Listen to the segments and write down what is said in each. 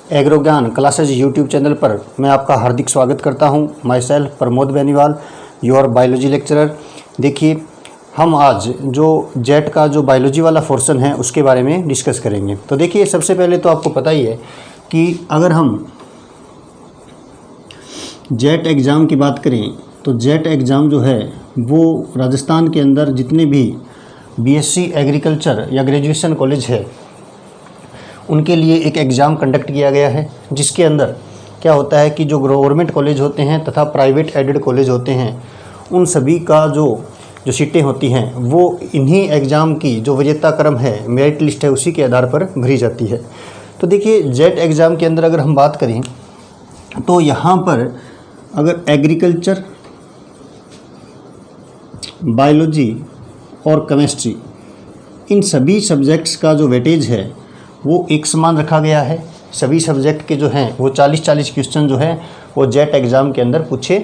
Agro ज्ञान classes YouTube channel पर मैं आपका हार्दिक स्वागत करता हूं। My self Pramod Beniwal, your biology lecturer. देखिए, हम आज जो जेट का जो बायोलॉजी वाला पोर्शन है उसके बारे में डिस्कस करेंगे। तो देखिए, सबसे पहले तो आपको पता ही है कि अगर हम जेट एग्ज़ाम की बात करें तो जेट एग्ज़ाम जो है वो राजस्थान के अंदर जितने भी बीएससी एग्रीकल्चर या ग्रेजुएशन कॉलेज है उनके लिए एक एग्ज़ाम कंडक्ट किया गया है, जिसके अंदर क्या होता है कि जो गवर्नमेंट कॉलेज होते हैं तथा प्राइवेट एडेड कॉलेज होते हैं उन सभी का जो सीटें होती हैं वो इन्हीं एग्ज़ाम की जो वरीयता क्रम है, मेरिट लिस्ट है, उसी के आधार पर भरी जाती है। तो देखिए, जेट एग्ज़ाम के अंदर अगर हम बात करें तो यहाँ पर अगर एग्रीकल्चर, बायोलॉजी और केमिस्ट्री इन सभी सब्जेक्ट्स का जो वेटेज है वो एक समान रखा गया है। सभी सब्जेक्ट के जो हैं वो 40-40 क्वेश्चन जो है वो जेट एग्ज़ाम के अंदर पूछे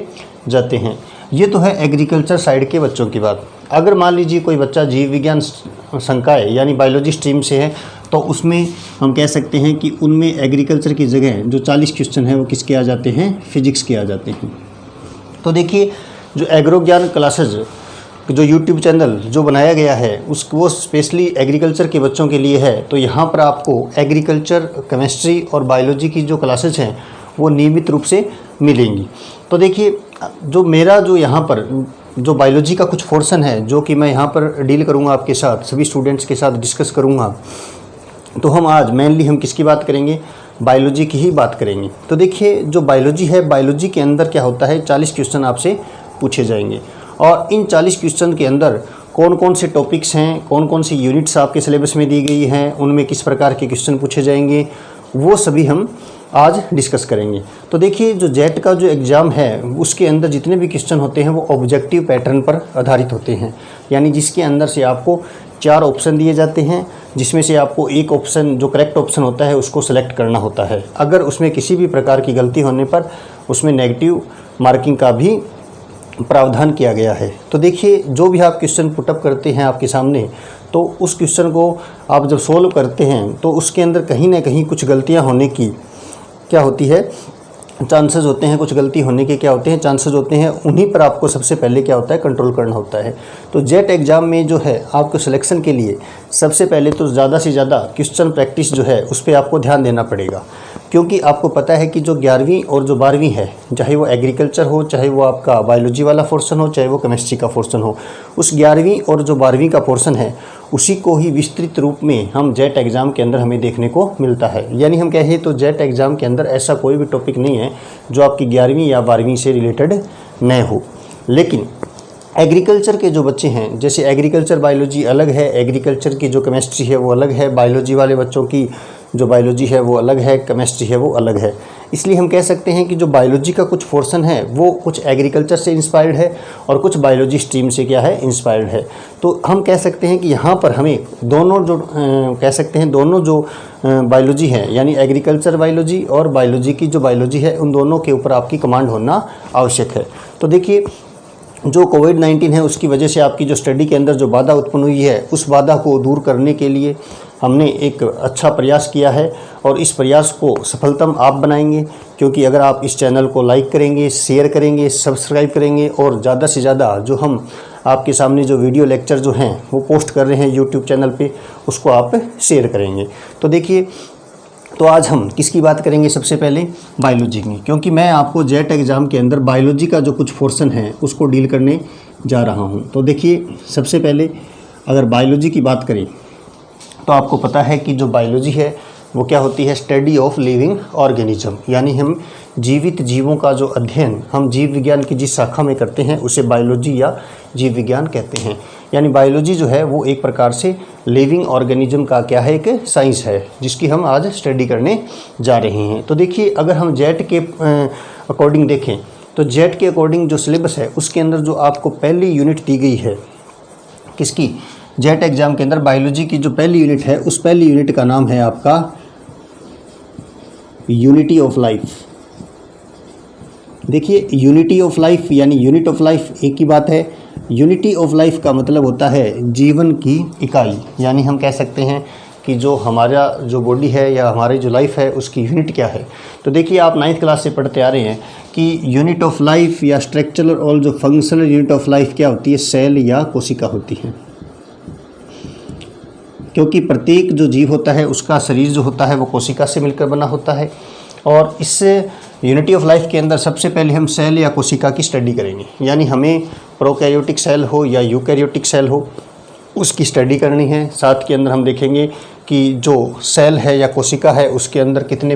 जाते हैं। ये तो है एग्रीकल्चर साइड के बच्चों की बात। अगर मान लीजिए कोई बच्चा जीव विज्ञान संकाय यानी बायोलॉजी स्ट्रीम से है तो उसमें हम कह सकते हैं कि उनमें एग्रीकल्चर की जगह जो 40 क्वेश्चन हैं वो किसके आ जाते हैं, फिजिक्स के आ जाते हैं। तो देखिए, जो एग्रो ज्ञान क्लासेज जो यूट्यूब चैनल जो बनाया गया है वो स्पेशली एग्रीकल्चर के बच्चों के लिए है। तो यहाँ पर आपको एग्रीकल्चर, केमिस्ट्री और बायोलॉजी की जो क्लासेज हैं वो नियमित रूप से मिलेंगी। तो देखिए, जो मेरा जो यहाँ पर जो बायोलॉजी का कुछ पोर्शन है जो कि मैं यहाँ पर डील करूँगा आपके साथ, सभी स्टूडेंट्स के साथ डिस्कस करूँगा। तो हम आज मेनली हम किसकी बात करेंगे, बायोलॉजी की ही बात करेंगे। तो देखिए, जो बायोलॉजी है, बायोलॉजी के अंदर क्या होता है, 40 क्वेश्चन आपसे पूछे जाएंगे और इन 40 क्वेश्चन के अंदर कौन कौन से टॉपिक्स हैं, कौन कौन सी यूनिट्स आपके सिलेबस में दी गई हैं, उनमें किस प्रकार के क्वेश्चन पूछे जाएंगे, वो सभी हम आज डिस्कस करेंगे। तो देखिए, जो जेट का जो एग्ज़ाम है उसके अंदर जितने भी क्वेश्चन होते हैं वो ऑब्जेक्टिव पैटर्न पर आधारित होते हैं, यानी जिसके अंदर से आपको 4 ऑप्शन दिए जाते हैं, जिसमें से आपको एक ऑप्शन जो करेक्ट ऑप्शन होता है उसको सेलेक्ट करना होता है। अगर उसमें किसी भी प्रकार की गलती होने पर उसमें नेगेटिव मार्किंग का भी प्रावधान किया गया है। तो देखिए, जो भी आप क्वेश्चन पुटअप करते हैं आपके सामने, तो उस क्वेश्चन को आप जब सोल्व करते हैं तो उसके अंदर कहीं ना कहीं कुछ गलतियां होने की क्या होती है, चांसेस होते हैं, कुछ गलती होने के क्या होते हैं, चांसेस होते हैं। उन्हीं पर आपको सबसे पहले क्या होता है, कंट्रोल करना होता है। तो जेट एग्ज़ाम में जो है आपको सिलेक्शन के लिए सबसे पहले तो ज़्यादा से ज़्यादा क्वेश्चन प्रैक्टिस जो है उस पर आपको ध्यान देना पड़ेगा, क्योंकि आपको पता है कि जो 11वीं और जो 12वीं है, चाहे वो एग्रीकल्चर हो, चाहे वो आपका बायोलॉजी वाला पोर्शन हो, चाहे वो केमिस्ट्री का पोर्शन हो, उस 11वीं और जो 12वीं का पोर्शन है उसी को ही विस्तृत रूप में हम जेट एग्ज़ाम के अंदर हमें देखने को मिलता है। यानी हम कहें तो जेट एग्ज़ाम के अंदर ऐसा कोई भी टॉपिक नहीं है जो आपकी 11वीं या 12वीं से रिलेटेड न हो। लेकिन एग्रीकल्चर के जो बच्चे हैं, जैसे एग्रीकल्चर बायोलॉजी अलग है, एग्रीकल्चर की जो केमिस्ट्री है वो अलग है, बायोलॉजी वाले बच्चों की जो बायोलॉजी है वो अलग है, केमिस्ट्री है वो अलग है। इसलिए हम कह सकते हैं कि जो बायोलॉजी का कुछ पोर्शन है वो कुछ एग्रीकल्चर से इंस्पायर्ड है और कुछ बायोलॉजी स्ट्रीम से क्या है, इंस्पायर्ड है। तो हम कह सकते हैं कि यहाँ पर हमें दोनों जो कह सकते हैं दोनों जो बायोलॉजी है, यानी एग्रीकल्चर बायोलॉजी और बायोलॉजी की जो बायोलॉजी है, उन दोनों के ऊपर आपकी कमांड होना आवश्यक है। तो देखिए, जो कोविड-19 है उसकी वजह से आपकी जो स्टडी के अंदर जो बाधा उत्पन्न हुई है उस बाधा को दूर करने के लिए हमने एक अच्छा प्रयास किया है और इस प्रयास को सफलतम आप बनाएंगे, क्योंकि अगर आप इस चैनल को लाइक करेंगे, शेयर करेंगे, सब्सक्राइब करेंगे और ज़्यादा से ज़्यादा जो हम आपके सामने जो वीडियो लेक्चर जो हैं वो पोस्ट कर रहे हैं यूट्यूब चैनल पे, उसको आप शेयर करेंगे। तो देखिए, तो आज हम किसकी बात करेंगे, सबसे पहले बायोलॉजी की, क्योंकि मैं आपको जेट एग्ज़ाम के अंदर बायोलॉजी का जो कुछ पोर्शन है उसको डील करने जा रहा हूं। तो देखिए, सबसे पहले अगर बायोलॉजी की बात करें तो आपको पता है कि जो बायोलॉजी है वो क्या होती है, स्टडी ऑफ लिविंग ऑर्गेनिज्म, यानी हम जीवित जीवों का जो अध्ययन हम जीव विज्ञान की जिस शाखा में करते हैं उसे बायोलॉजी या जीव विज्ञान कहते हैं। यानी बायोलॉजी जो है वो एक प्रकार से लिविंग ऑर्गेनिज्म का क्या है, एक साइंस है जिसकी हम आज स्टडी करने जा रहे हैं। तो देखिए, अगर हम जेट के अकॉर्डिंग देखें तो जेट के अकॉर्डिंग जो सिलेबस है उसके अंदर जो आपको पहली यूनिट दी गई है, किसकी, जेट एग्ज़ाम के अंदर बायोलॉजी की जो पहली यूनिट है उस पहली यूनिट का नाम है आपका यूनिटी ऑफ लाइफ। देखिए, यूनिटी ऑफ लाइफ यानी यूनिट ऑफ लाइफ एक ही बात है। यूनिटी ऑफ लाइफ का मतलब होता है जीवन की इकाई, यानी हम कह सकते हैं कि जो हमारा जो बॉडी है या हमारी जो लाइफ है उसकी यूनिट क्या है। तो देखिए आप 9th क्लास से पढ़ते आ रहे हैं कि यूनिट ऑफ लाइफ या स्ट्रक्चरल और जो फंक्शनल यूनिट ऑफ लाइफ क्या होती है, सेल या कोशिका होती है। क्योंकि प्रत्येक जो जीव होता है उसका शरीर जो होता है वो कोशिका से मिलकर बना होता है, और इससे यूनिटी ऑफ लाइफ के अंदर सबसे पहले हम सेल या कोशिका की स्टडी करेंगे। यानी हमें प्रोकैरियोटिक सेल हो या यूकैरियोटिक सेल हो उसकी स्टडी करनी है। साथ के अंदर हम देखेंगे कि जो सेल है या कोशिका है उसके अंदर कितने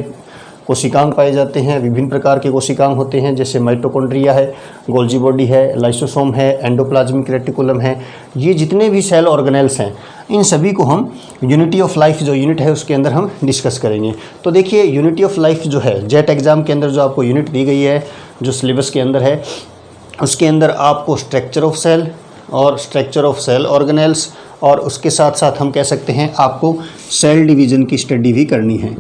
कोशिकांग पाए जाते हैं। विभिन्न प्रकार के कोशिकांग होते हैं, जैसे माइटोकॉन्ड्रिया है, गोल्जी बॉडी है, लाइसोसोम है, एंडोप्लाज्मिक रेटिकुलम है। ये जितने भी सेल ऑर्गेनेल्स हैं इन सभी को हम यूनिटी ऑफ लाइफ जो यूनिट है उसके अंदर हम डिस्कस करेंगे। तो देखिए यूनिटी ऑफ लाइफ जो है जेट एग्ज़ाम के अंदर जो आपको यूनिट दी गई है जो सिलेबस के अंदर है, उसके अंदर आपको स्ट्रक्चर ऑफ सेल और स्ट्रक्चर ऑफ सेल ऑर्गेनेल्स, और उसके साथ साथ हम कह सकते हैं आपको सेल डिवीज़न की स्टडी भी करनी है।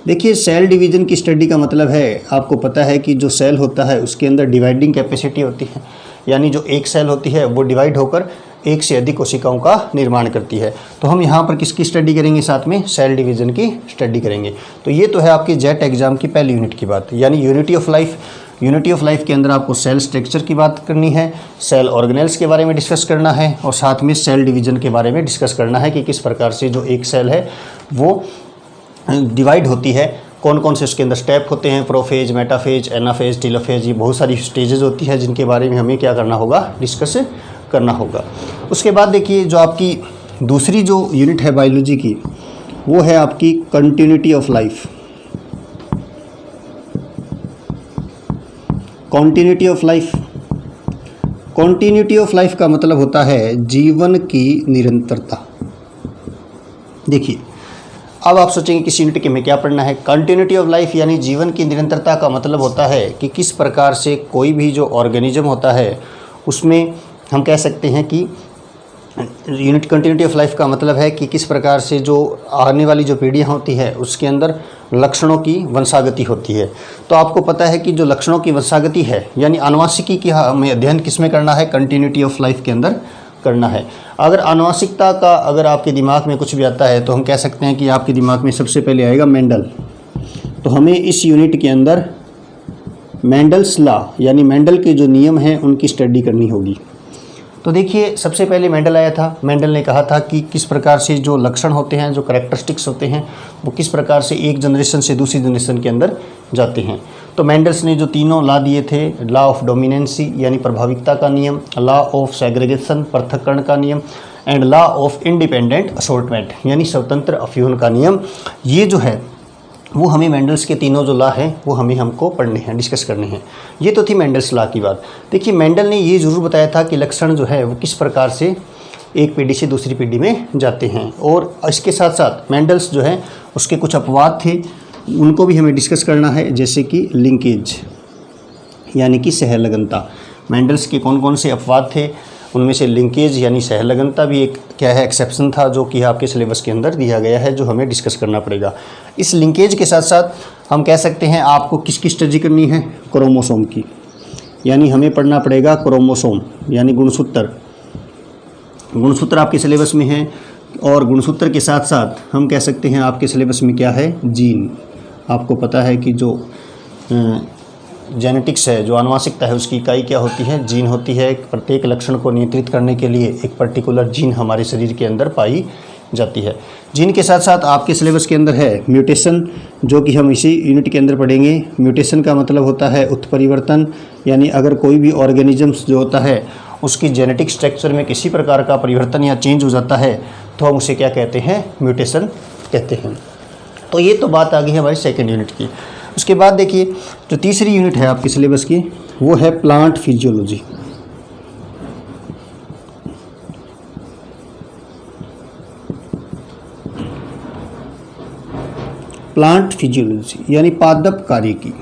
देखिए सेल डिवीज़न की स्टडी का मतलब है, आपको पता है कि जो सेल होता है उसके अंदर डिवाइडिंग कैपेसिटी होती है, यानी जो एक सेल होती है वो डिवाइड होकर एक से अधिक कोशिकाओं का निर्माण करती है। तो हम यहाँ पर किसकी स्टडी करेंगे, साथ में सेल डिवीज़न की स्टडी करेंगे। तो ये तो है आपकी जेट एग्ज़ाम की पहली यूनिट की बात, यानी unity of life. Unity of life के अंदर आपको सेल स्ट्रक्चर की बात करनी है, सेल ऑर्गेनेल्स के बारे में डिस्कस करना है, और साथ में सेल डिवीज़न के बारे में डिस्कस करना है कि किस प्रकार से जो एक सेल है वो डिवाइड होती है, कौन कौन से उसके अंदर स्टेप होते हैं, प्रोफेज, मेटाफेज, एनाफेज, टेलोफेज, ये बहुत सारी स्टेजेस होती है जिनके बारे में हमें क्या करना होगा, डिस्कस करना होगा। उसके बाद देखिए जो आपकी दूसरी जो यूनिट है बायोलॉजी की वो है आपकी continuity of life. Continuity of life, continuity of life का मतलब होता है जीवन की निरंतरता। देखिए अब आप सोचेंगे किस यूनिट के में क्या पढ़ना है। कंटिन्यूटी ऑफ लाइफ यानी जीवन की निरंतरता का मतलब होता है कि किस प्रकार से कोई भी जो ऑर्गेनिज्म होता है उसमें हम कह सकते हैं कि यूनिट कंटिन्यूटी ऑफ लाइफ का मतलब है कि किस प्रकार से जो आने वाली जो पीढ़ियाँ होती है उसके अंदर लक्षणों की वंशागति होती है। तो आपको पता है कि जो लक्षणों की वंशागति है यानी आनुवंशिकी की हमें अध्ययन किस में करना है, कंटिन्यूटी ऑफ लाइफ के अंदर करना है। अगर आनुवंशिकता का अगर आपके दिमाग में कुछ भी आता है तो हम कह सकते हैं कि आपके दिमाग में सबसे पहले आएगा मेंडल। तो हमें इस यूनिट के अंदर मेंडल्स लॉ यानी मेंडल के जो नियम हैं उनकी स्टडी करनी होगी। तो देखिए सबसे पहले मेंडल आया था। मेंडल ने कहा था कि किस प्रकार से जो लक्षण होते हैं, जो कैरेक्टरिस्टिक्स होते हैं, वो किस प्रकार से एक जनरेशन से दूसरी जनरेशन के अंदर जाते हैं। तो मेंडल्स ने जो तीनों लॉ दिए थे, लॉ ऑफ डोमिनेंसी यानी प्रभाविकता का नियम, लॉ ऑफ सेग्रीगेशन पृथक्करण का नियम, and law of independent assortment यानी स्वतंत्र अफ्यूहन का नियम, ये जो है वो हमें मेंडल्स के तीनों जो लॉ हैं वो हमको पढ़ने हैं, डिस्कस करने हैं। ये तो थी मेंडल्स लॉ की बात। देखिए मेंडल ने ये ज़रूर बताया था कि लक्षण जो है वो किस प्रकार से एक पीढ़ी से दूसरी पीढ़ी में जाते हैं, और इसके साथ साथ मेंडल्स जो है उसके कुछ अपवाद थे, उनको भी हमें डिस्कस करना है, जैसे कि लिंकेज यानी कि सहलगनता। मेंडल्स के कौन कौन से अपवाद थे, उनमें से लिंकेज यानी सहलगनता भी एक क्या है एक्सेप्शन था, जो कि आपके सिलेबस के अंदर दिया गया है, जो हमें डिस्कस करना पड़ेगा। इस लिंकेज के साथ साथ हम कह सकते हैं आपको किसकी स्टडी करनी है, क्रोमोसोम की, यानी हमें पढ़ना पड़ेगा क्रोमोसोम यानी गुणसूत्र। गुणसूत्र आपके सिलेबस में है, और गुणसूत्र के साथ साथ हम कह सकते हैं आपके सिलेबस में क्या है, जीन। आपको पता है कि जो जेनेटिक्स है, जो आनुवंशिकता है, उसकी इकाई क्या होती है, जीन होती है। प्रत्येक लक्षण को नियंत्रित करने के लिए एक पर्टिकुलर जीन हमारे शरीर के अंदर पाई जाती है। जीन के साथ साथ आपके सिलेबस के अंदर है म्यूटेशन, जो कि हम इसी यूनिट के अंदर पढ़ेंगे। म्यूटेशन का मतलब होता है उत्परिवर्तन, यानी अगर कोई भी ऑर्गेनिजम्स जो होता है उसकी जेनेटिक स्ट्रक्चर में किसी प्रकार का परिवर्तन या चेंज हो जाता है तो हम उसे क्या कहते हैं, म्यूटेशन कहते हैं। तो ये तो बात आ गई है हमारी सेकेंड यूनिट की। उसके बाद देखिए जो तीसरी यूनिट है आपके सिलेबस की वो है प्लांट फिजियोलॉजी। प्लांट फिजियोलॉजी यानी पादप कार्यकी।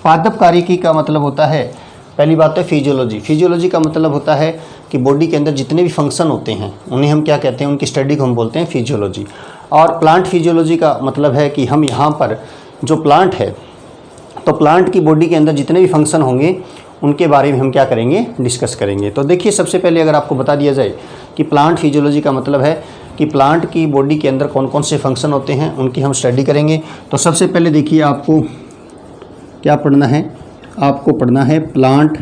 पादप कार्यकी का मतलब होता है, पहली बात है फिजियोलॉजी। फिजियोलॉजी का मतलब होता है कि बॉडी के अंदर जितने भी फंक्शन होते हैं उन्हें हम क्या कहते हैं, उनकी स्टडी को हम बोलते हैं फिजियोलॉजी। और प्लांट फिजियोलॉजी का मतलब है कि हम यहाँ पर जो प्लांट है, तो प्लांट की बॉडी के अंदर जितने भी फंक्शन होंगे उनके बारे में हम क्या करेंगे, डिस्कस करेंगे। तो देखिए सबसे पहले अगर आपको बता दिया जाए कि प्लांट फिजियोलॉजी का मतलब है कि प्लांट की बॉडी के अंदर कौन कौन से फंक्शन होते हैं उनकी हम स्टडी करेंगे। तो सबसे पहले देखिए आपको क्या पढ़ना है, आपको पढ़ना है plant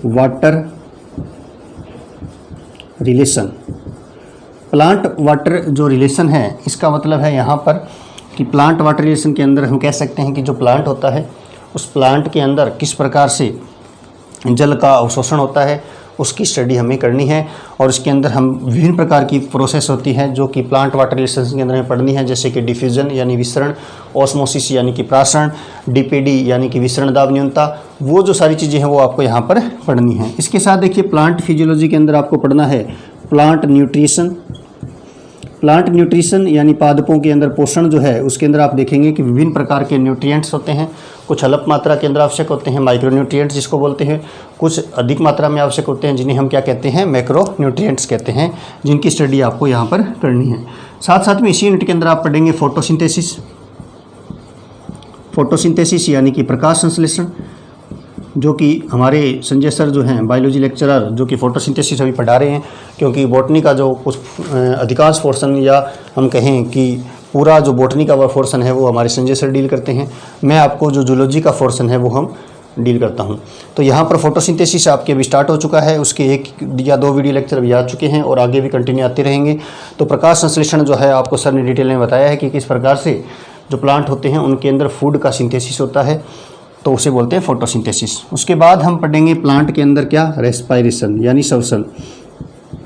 water relation. Plant water जो रिलेशन है इसका मतलब है यहाँ पर कि प्लांट वाटर रिलेशन के अंदर हम कह सकते हैं कि जो प्लांट होता है उस प्लांट के अंदर किस प्रकार से जल का अवशोषण होता है उसकी स्टडी हमें करनी है। और इसके अंदर हम विभिन्न प्रकार की प्रोसेस होती है जो कि प्लांट वाटर रिलेशन के अंदर हमें पढ़नी है, जैसे कि डिफ्यूजन यानी विसरण, ऑस्मोसिस यानी कि प्रासरण, डीपीडी यानी कि विसरण दाब न्यूनता, वो जो सारी चीज़ें हैं वो आपको यहाँ पर पढ़नी है। इसके साथ देखिए प्लांट फिजियोलॉजी के अंदर आपको पढ़ना है प्लांट न्यूट्रिशन। प्लांट न्यूट्रिशन यानी पादपों के अंदर पोषण जो है उसके अंदर आप देखेंगे कि विभिन्न प्रकार के न्यूट्रिएंट्स होते हैं, कुछ अल्प मात्रा के अंदर आवश्यक होते हैं माइक्रो न्यूट्रिएंट्स जिसको बोलते हैं, कुछ अधिक मात्रा में आवश्यक होते हैं जिन्हें हम क्या कहते हैं मैक्रो न्यूट्रिएंट्स कहते हैं, जिनकी स्टडी आपको यहाँ पर करनी है। साथ साथ में इसी यूनिट के अंदर आप पढ़ेंगे फोटोसिंथेसिस। फोटोसिंथेसिस यानी कि प्रकाश संश्लेषण, जो कि हमारे संजय सर जो हैं बायोलॉजी लेक्चरर जो कि फोटोसिंथेसिस अभी पढ़ा रहे हैं, क्योंकि बॉटनी का जो कुछ अधिकांश पोर्शन या हम कहें कि पूरा जो बॉटनी का पोर्शन है वो हमारे संजय सर डील करते हैं। मैं आपको जो जूलॉजी का पोर्शन है वो हम डील करता हूं। तो यहाँ पर फोटोसिंथेसिस आपके अभी स्टार्ट हो चुका है, उसके 1 या 2 वीडियो लेक्चर अभी आ चुके हैं और आगे भी कंटिन्यू आते रहेंगे। तो प्रकाश संश्लेषण जो है आपको सर ने डिटेल में बताया है कि किस प्रकार से जो प्लांट होते हैं उनके अंदर फूड का सिंथेसिस होता है, तो उसे बोलते हैं फोटोसिंथेसिस। उसके बाद हम पढ़ेंगे प्लांट के अंदर क्या, रेस्पायरेशन यानी श्वसन।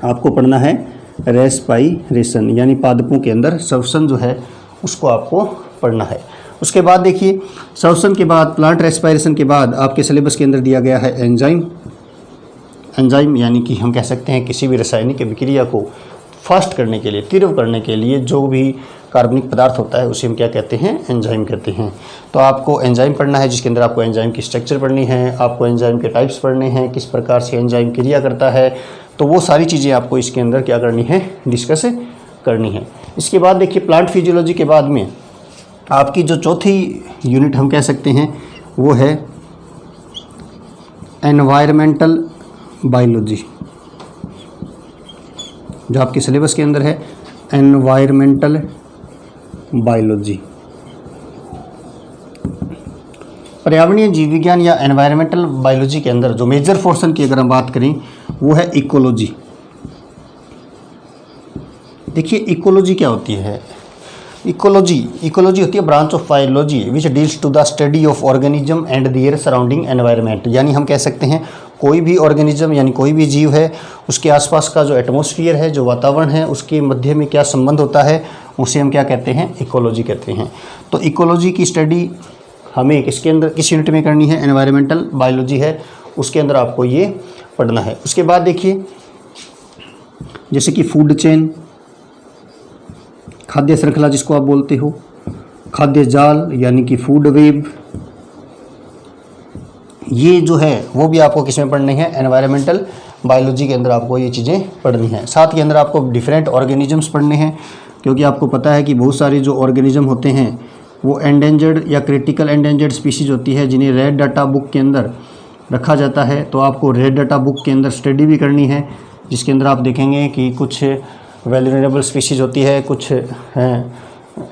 आपको पढ़ना है रेस्पायरेशन यानी पादपों के अंदर श्वसन जो है उसको आपको पढ़ना है। उसके बाद देखिए श्वसन के बाद प्लांट रेस्पायरेशन के बाद आपके सिलेबस के अंदर दिया गया है एंजाइम। एंजाइम यानी कि हम कह सकते हैं किसी भी रासायनिक अभिक्रिया को फास्ट करने के लिए, तीव्र करने के लिए जो भी कार्बनिक पदार्थ होता है उसे हम क्या कहते हैं, एंजाइम कहते हैं। तो आपको एंजाइम पढ़ना है जिसके अंदर आपको एंजाइम की स्ट्रक्चर पढ़नी है, आपको एंजाइम के टाइप्स पढ़ने हैं, किस प्रकार से एंजाइम क्रिया करता है, तो वो सारी चीज़ें आपको इसके अंदर क्या करनी है, डिस्कस करनी है। इसके बाद देखिए प्लांट फिजियोलॉजी के बाद में आपकी जो चौथी यूनिट हम कह सकते हैं वो है एनवायरमेंटल बायोलॉजी, जो आपके सिलेबस के अंदर है एनवायरमेंटल बायोलॉजी। पर्यावरणीय जीव विज्ञान या एनवायरमेंटल बायोलॉजी के अंदर जो मेजर पोर्शन की अगर हम बात करें वो है इकोलॉजी। देखिए इकोलॉजी क्या होती है, इकोलॉजी होती है branch of biology which deals to the study of organism and their surrounding environment. यानी हम कह सकते हैं कोई भी ऑर्गेनिज्म यानी कोई भी जीव है उसके आसपास का जो एटमॉस्फेयर है, जो वातावरण है, उसके मध्य में क्या संबंध होता है, उसे हम क्या कहते हैं, इकोलॉजी कहते हैं। तो इकोलॉजी की स्टडी हमें किसके अंदर, किस यूनिट में करनी है, एनवायरमेंटल बायोलॉजी है, उसके अंदर आपको ये पढ़ना है। उसके बाद देखिए जैसे कि फूड चेन, खाद्य श्रृंखला जिसको आप बोलते हो, खाद्य जाल यानी कि फूड वेब, ये जो है वो भी आपको किस में पढ़नी है, एनवायरमेंटल बायोलॉजी के अंदर आपको ये चीज़ें पढ़नी है। साथ के अंदर आपको डिफरेंट ऑर्गेनिजम्स पढ़ने हैं, क्योंकि आपको पता है कि बहुत सारे जो ऑर्गेनिज्म होते हैं वो एंडेंजर्ड या क्रिटिकल एंडेंजर्ड स्पीशीज़ होती है जिन्हें रेड डाटा बुक के अंदर रखा जाता है। तो आपको रेड डाटा बुक के अंदर स्टडी भी करनी है, जिसके अंदर आप देखेंगे कि कुछ वैल्यूरेबल स्पीशीज़ होती है, कुछ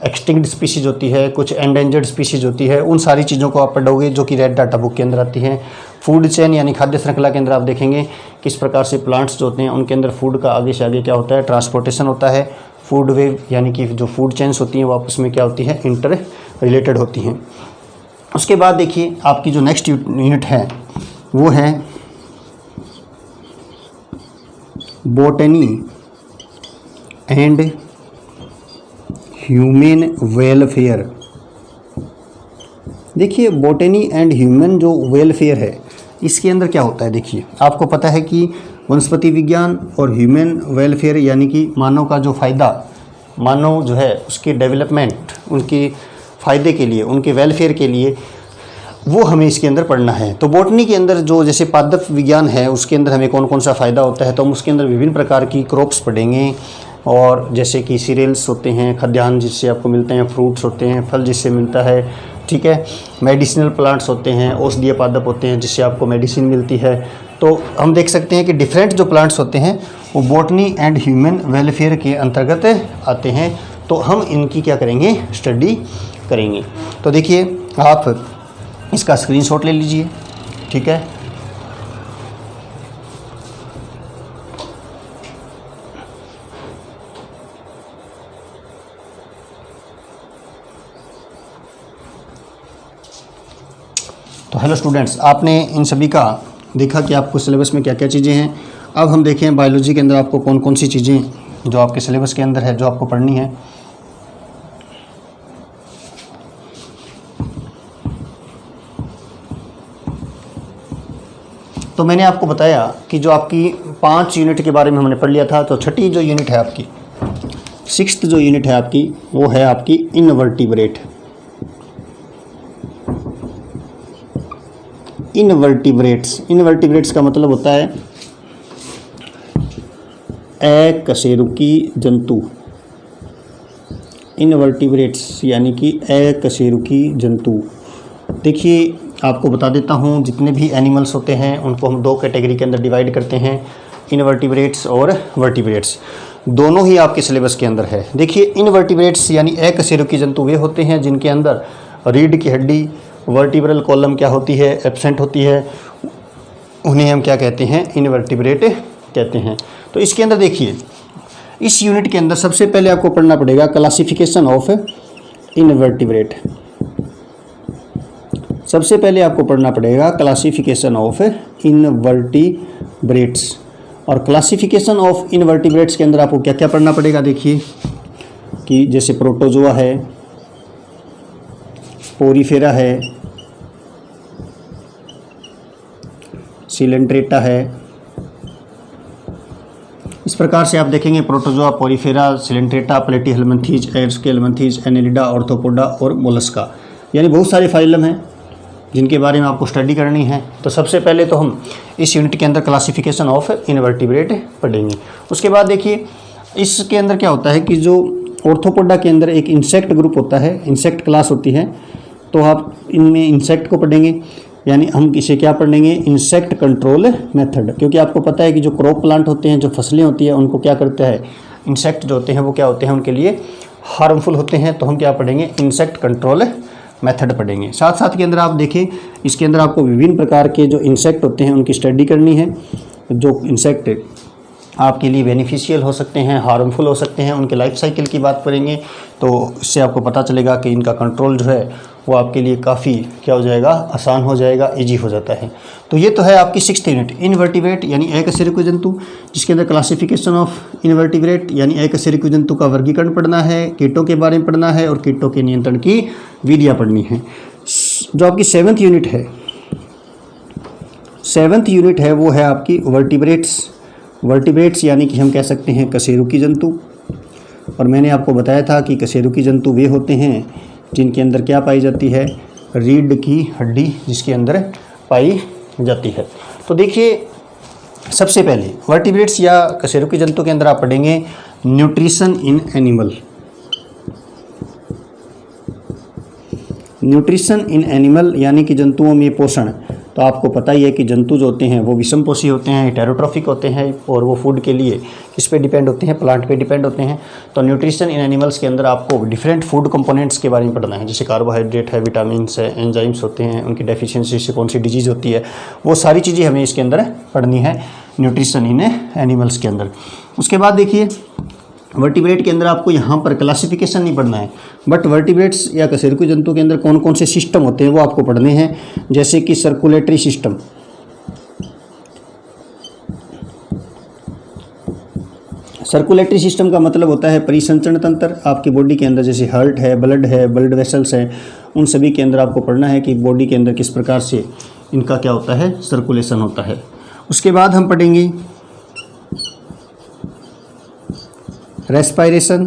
एक्सटिंक्ट स्पीशीज़ होती है, कुछ एंडेंजर्ड स्पीशीज़ होती है। उन सारी चीज़ों को आप पढ़ोगे जो कि रेड डाटा बुक के अंदर आती हैं। फूड चेन यानी खाद्य श्रृंखला के अंदर आप देखेंगे किस प्रकार से प्लांट्स जो होते हैं उनके अंदर फूड का आगे से आगे क्या होता है, ट्रांसपोर्टेशन होता है। फूड वेव यानी कि जो फूड चेन्स होती हैं वो आपस में क्या होती है, इंटर रिलेटेड होती हैं। उसके बाद देखिए आपकी जो नेक्स्ट यूनिट है वो है बॉटनी एंड ह्यूमन वेलफेयर। देखिए बॉटनी एंड ह्यूमन जो वेलफेयर है इसके अंदर क्या होता है, देखिए आपको पता है कि वनस्पति विज्ञान और ह्यूमन वेलफेयर यानी कि मानव का जो फ़ायदा, मानव जो है उसकी डेवलपमेंट, उनके फ़ायदे के लिए, उनके वेलफेयर के लिए, वो हमें इसके अंदर पढ़ना है। तो बॉटनी के अंदर जो जैसे पादप विज्ञान है उसके अंदर हमें कौन कौन सा फ़ायदा होता है, तो हम उसके अंदर विभिन्न प्रकार की क्रॉप्स पढ़ेंगे, और जैसे कि सीरियल्स होते हैं, खाद्यान्न जिससे आपको मिलते हैं, फ्रूट्स होते हैं, फल जिससे मिलता है, ठीक है, मेडिसिनल प्लांट्स होते हैं, औषधीय पादप होते हैं जिससे आपको मेडिसिन मिलती है। तो हम देख सकते हैं कि डिफरेंट जो प्लांट्स होते हैं वो बॉटनी एंड ह्यूमन वेलफेयर के अंतर्गत आते हैं। तो हम इनकी क्या करेंगे, स्टडी करेंगे। तो देखिए आप इसका स्क्रीनशॉट ले लीजिए, ठीक है। तो हेलो स्टूडेंट्स, आपने इन सभी का देखा कि आपको सिलेबस में क्या क्या चीज़ें हैं। अब हम देखें बायोलॉजी के अंदर आपको कौन कौन सी चीज़ें जो आपके सिलेबस के अंदर है जो आपको पढ़नी है। तो मैंने आपको बताया कि जो आपकी 5 यूनिट के बारे में हमने पढ़ लिया था। तो छठी जो यूनिट है आपकी, 6th जो यूनिट है आपकी, वो है आपकी इनवर्टिब्रेट। इनवर्टिब्रेट्स का मतलब होता है अकशेरुकी जंतु। इनवर्टिब्रेट्स यानी कि अकशेरुकी जंतु। देखिए आपको बता देता हूँ, जितने भी एनिमल्स होते हैं उनको हम 2 कैटेगरी के अंदर डिवाइड करते हैं, इनवर्टिब्रेट्स और वर्टिब्रेट्स। दोनों ही आपके सिलेबस के अंदर है। देखिए इनवर्टिब्रेट्स यानी अकशेरुकी जंतु वे होते हैं जिनके अंदर रीढ़ की हड्डी, वर्टिब्रल कॉलम क्या होती है, एब्सेंट होती है, उन्हें हम क्या कहते हैं, इनवर्टिब्रेट कहते हैं। तो इसके अंदर देखिए, इस यूनिट के अंदर सबसे पहले आपको पढ़ना पड़ेगा क्लासिफिकेशन ऑफ इनवर्टिब्रेट। सबसे पहले आपको पढ़ना पड़ेगा क्लासिफिकेशन ऑफ इनवर्टिब्रेट्स। और क्लासिफिकेशन ऑफ इनवर्टिब्रेट्स के अंदर आपको क्या क्या पढ़ना पड़ेगा, देखिए कि जैसे प्रोटोजोआ है, पोरीफेरा है, सिलेंट्रेटा है। इस प्रकार से आप देखेंगे protozoa, porifera, coelenterata, platyhelminthes, aschelminthes, annelida, arthropoda और मोलस्का, यानी बहुत सारे फाइलम हैं जिनके बारे में आपको स्टडी करनी है। तो सबसे पहले तो हम इस यूनिट के अंदर क्लासिफिकेशन ऑफ इनवर्टिब्रेट पढ़ेंगे। उसके बाद देखिए इसके अंदर क्या होता है कि जो ऑर्थोपोडा के अंदर एक इंसेक्ट ग्रुप होता है, इंसेक्ट क्लास होती है। तो आप इनमें इंसेक्ट को पढ़ेंगे, यानी हम इसे क्या पढ़ेंगे, इंसेक्ट कंट्रोल मेथड। क्योंकि आपको पता है कि जो क्रॉप प्लांट होते हैं, जो फसलें होती हैं, उनको क्या करता है, इंसेक्ट जो होते हैं वो क्या होते हैं, उनके लिए हार्मफुल होते हैं। तो हम क्या पढ़ेंगे, इंसेक्ट कंट्रोल मेथड पढ़ेंगे। साथ साथ के अंदर आप देखें, इसके अंदर आपको विभिन्न प्रकार के जो इंसेक्ट होते हैं उनकी स्टडी करनी है। जो इंसेक्ट आपके लिए बेनिफिशियल हो सकते हैं, हार्मफुल हो सकते हैं, उनके लाइफ साइकिल की बात करेंगे। तो इससे आपको पता चलेगा कि इनका कंट्रोल जो है वो आपके लिए काफ़ी क्या हो जाएगा, आसान हो जाएगा, इजी हो जाता है। तो ये तो है आपकी 6th यूनिट, इनवर्टिब्रेट यानी अकशेरुकी जंतु, जिसके अंदर क्लासिफिकेशन ऑफ इनवर्टिब्रेट यानी अकशेरुकी जंतु का वर्गीकरण पढ़ना है, कीटों के बारे में पढ़ना है और कीटों के नियंत्रण की विधियाँ पढ़नी है। जो आपकी 7th यूनिट है, 7th यूनिट है वो है आपकी वर्टिब्रेट्स। वर्टिब्रेट्स यानी कि हम कह सकते हैं कशेरुकी जंतु। और मैंने आपको बताया था कि कशेरुकी जंतु वे होते हैं जिनके अंदर क्या पाई जाती है, रीढ़ की हड्डी जिसके अंदर पाई जाती है। तो देखिए सबसे पहले वर्टिब्रेट्स या कशेरुकी जंतु के अंदर आप पढ़ेंगे nutrition in animal. Nutrition in animal यानी कि जंतुओं में पोषण। तो आपको पता ही है कि जंतु जो होते हैं वो विषमपोषी होते हैं, हेटेरोट्रॉफिक होते हैं और वो फूड के लिए किस पे डिपेंड होते हैं, प्लांट पे डिपेंड होते हैं। तो न्यूट्रिशन इन एनिमल्स के अंदर आपको डिफरेंट फूड कंपोनेंट्स के बारे में पढ़ना है, जैसे कार्बोहाइड्रेट है, विटामिन्स है, एंजाइम्स होते हैं, उनकी डेफिशिएंसी से कौन सी डिजीज़ होती है, वो सारी चीज़ें हमें इसके अंदर पढ़नी है न्यूट्रिशन इन एनिमल्स के अंदर। उसके बाद देखिए वर्टिब्रेट के अंदर आपको यहाँ पर क्लासिफिकेशन नहीं पढ़ना है, बट वर्टिब्रेट्स या कशेरुकी जंतु के अंदर कौन कौन से सिस्टम होते हैं वो आपको पढ़ने हैं। जैसे कि सर्कुलेटरी सिस्टम, सर्कुलेटरी सिस्टम का मतलब होता है परिसंचरण तंत्र। आपकी बॉडी के अंदर जैसे हार्ट है, ब्लड वेसल्स हैं, उन सभी के अंदर आपको पढ़ना है कि बॉडी के अंदर किस प्रकार से इनका क्या होता है, सर्कुलेशन होता है। उसके बाद हम पढ़ेंगे रेस्पायरेशन।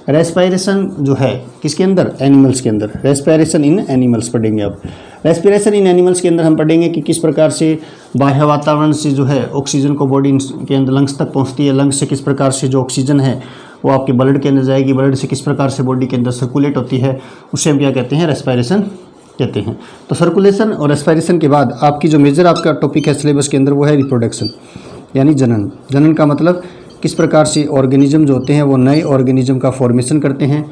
रेस्पायरेशन जो है किसके अंदर, एनिमल्स के अंदर। रेस्पायरेशन इन एनिमल्स पढ़ेंगे आप। रेस्पिरेशन इन एनिमल्स के अंदर हम पढ़ेंगे कि किस प्रकार से बाह्य वातावरण से जो है ऑक्सीजन को बॉडी के अंदर लंग्स तक पहुंचती है, लंग्स से किस प्रकार से जो ऑक्सीजन है वो आपके ब्लड के अंदर जाएगी, ब्लड से किस प्रकार से बॉडी के अंदर सर्कुलेट होती है, उससे हम क्या कहते हैं, रेस्पायरेशन कहते हैं। तो सर्कुलेशन और रेस्पायरेशन के बाद आपकी जो मेजर आपका टॉपिक है सिलेबस के अंदर वो है रिप्रोडक्शन। यानी जनन। जनन का मतलब किस प्रकार से ऑर्गेनिज्म जो होते हैं वो नए ऑर्गेनिज्म का फॉर्मेशन करते हैं,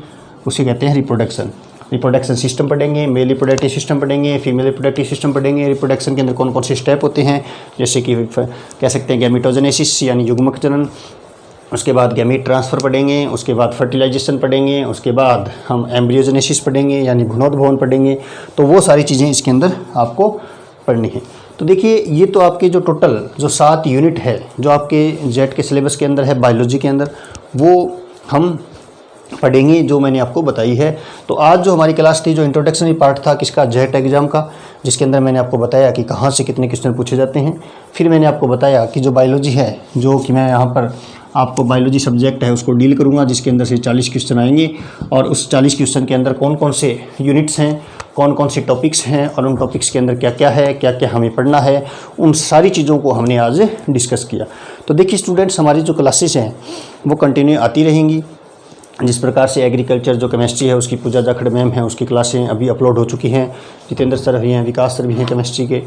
उसे कहते हैं रिप्रोडक्शन। रिप्रोडक्शन सिस्टम पढ़ेंगे, मेल रिप्रोडक्टिव सिस्टम पढ़ेंगे, फीमेल रिप्रोडक्टिव सिस्टम पढ़ेंगे। रिप्रोडक्शन के अंदर कौन कौन से स्टेप होते हैं, जैसे कि कह सकते हैं गैमेटोजेनेसिस यानी युग्मक जनन, उसके बाद गैमीट ट्रांसफ़र पढ़ेंगे, उसके बाद फर्टिलाइजेशन पढ़ेंगे, उसके बाद हम एम्ब्रियोजेनेसिस पढ़ेंगे यानी भ्रूणोद्भवन पढ़ेंगे। तो वो सारी चीज़ें इसके अंदर आपको पढ़नी है। तो देखिए ये तो आपके जो टोटल जो 7 यूनिट है जो आपके जेट के सिलेबस के अंदर है बायोलॉजी के अंदर, वो हम पढ़ेंगे जो मैंने आपको बताई है। तो आज जो हमारी क्लास थी, जो इंट्रोडक्शनरी पार्ट था किसका, जेट एग्ज़ाम का, जिसके अंदर मैंने आपको बताया कि कहाँ से कितने क्वेश्चन पूछे जाते हैं। फिर मैंने आपको बताया कि जो बायोलॉजी है, जो कि मैं यहाँ पर आपको बायोलॉजी सब्जेक्ट है उसको डील करूँगा, जिसके अंदर से 40 क्वेश्चन आएंगे और उस 40 क्वेश्चन के अंदर कौन कौन से यूनिट्स हैं, कौन कौन से टॉपिक्स हैं और उन टॉपिक्स के अंदर क्या क्या है, क्या क्या हमें पढ़ना है, उन सारी चीज़ों को हमने आज डिस्कस किया। तो देखिए स्टूडेंट्स, हमारी जो क्लासेस हैं वो कंटिन्यू आती रहेंगी। जिस प्रकार से एग्रीकल्चर जो केमिस्ट्री है उसकी पूजा जाखड़ मैम है, उसकी क्लासें अभी अपलोड हो चुकी हैं। जितेंद्र सर भी हैं, विकास सर भी हैं केमिस्ट्री के,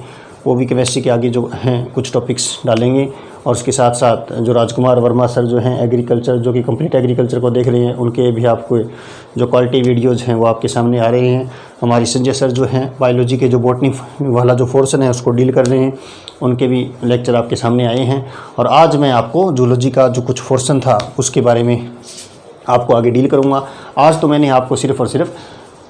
वो भी केमिस्ट्री के आगे जो हैं कुछ टॉपिक्स डालेंगे। और उसके साथ साथ जो राजकुमार वर्मा सर जो हैं एग्रीकल्चर, जो कि कंप्लीट एग्रीकल्चर को देख रहे हैं, उनके भी आपको जो क्वालिटी वीडियोज़ हैं वो आपके सामने आ रहे हैं। हमारी संजय सर जो हैं बायोलॉजी के जो बॉटनी वाला जो पोर्शन है उसको डील कर रहे हैं, उनके भी लेक्चर आपके सामने आए हैं। और आज मैं आपको जूलॉजी का जो कुछ पोर्शन था उसके बारे में आपको आगे डील करूँगा। आज तो मैंने आपको सिर्फ़ और सिर्फ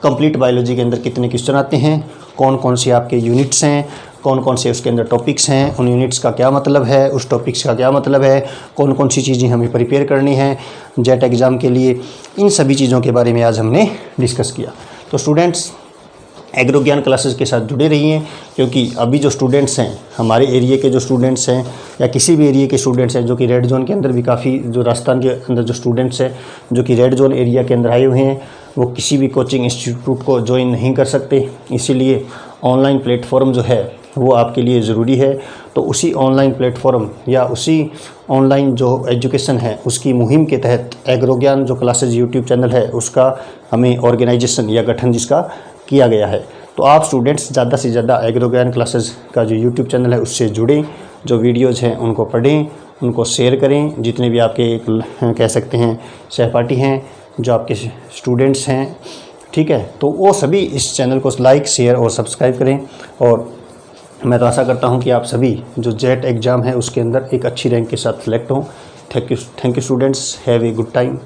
कंप्लीट बायोलॉजी के अंदर कितने क्वेश्चन आते हैं, कौन कौन से आपके यूनिट्स हैं, कौन कौन से उसके अंदर टॉपिक्स हैं, उन यूनिट्स का क्या मतलब है, उस टॉपिक्स का क्या मतलब है, कौन कौन सी चीज़ें हमें प्रिपेयर करनी है जेट एग्ज़ाम के लिए, इन सभी चीज़ों के बारे में आज हमने डिस्कस किया। तो स्टूडेंट्स एग्रो ज्ञान क्लासेस के साथ जुड़े रहिए, क्योंकि अभी जो स्टूडेंट्स हैं हमारे एरिया के, जो स्टूडेंट्स हैं या किसी भी एरिया के स्टूडेंट्स हैं, जो कि रेड जोन के अंदर भी काफ़ी, जो राजस्थान के अंदर जो स्टूडेंट्स हैं जो कि रेड जोन एरिया के अंदर आए हुए हैं, वो किसी भी कोचिंग इंस्टीट्यूट को ज्वाइन नहीं कर सकते। इसीलिए ऑनलाइन प्लेटफॉर्म जो है वो आपके लिए ज़रूरी है। तो उसी ऑनलाइन प्लेटफॉर्म या उसी ऑनलाइन जो एजुकेशन है उसकी मुहिम के तहत एग्रो ज्ञान जो क्लासेज यूट्यूब चैनल है उसका हमें ऑर्गेनाइजेशन या गठन जिसका किया गया है। तो आप स्टूडेंट्स ज़्यादा से ज़्यादा एग्रो ज्ञान क्लासेस का जो यूट्यूब चैनल है उससे जुड़ें, जो वीडियोज़ हैं उनको पढ़ें, उनको शेयर करें। जितने भी आपके कह सकते हैं सहपाठी हैं, जो आपके स्टूडेंट्स हैं, ठीक है, तो वो सभी इस चैनल को लाइक, शेयर और सब्सक्राइब करें। और मैं तो आशा करता हूं कि आप सभी जो जेट एग्ज़ाम है उसके अंदर एक अच्छी रैंक के साथ सेलेक्ट हों। Thank you students, have a good time.